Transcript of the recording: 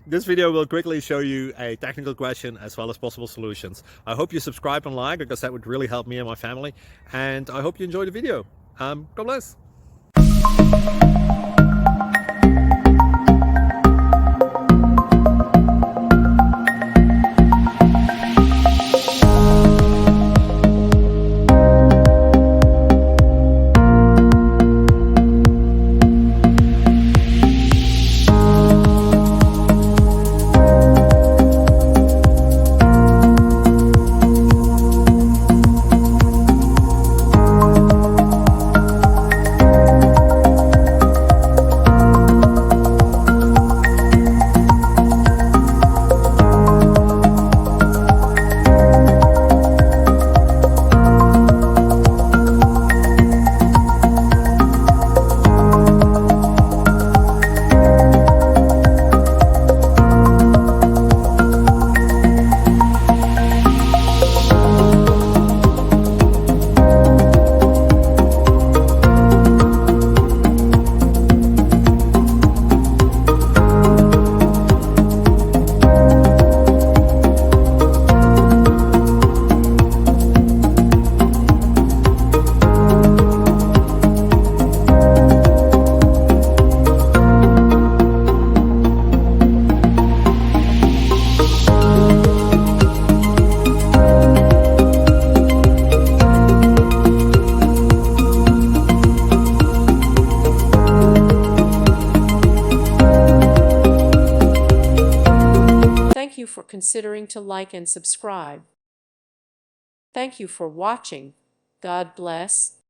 This video will quickly show you a technical question as well as possible solutions. I hope you subscribe and like, because that would really help me and my family. And I hope you enjoy the video. God bless. Thank you for considering to like and subscribe. Thank you for watching. God bless.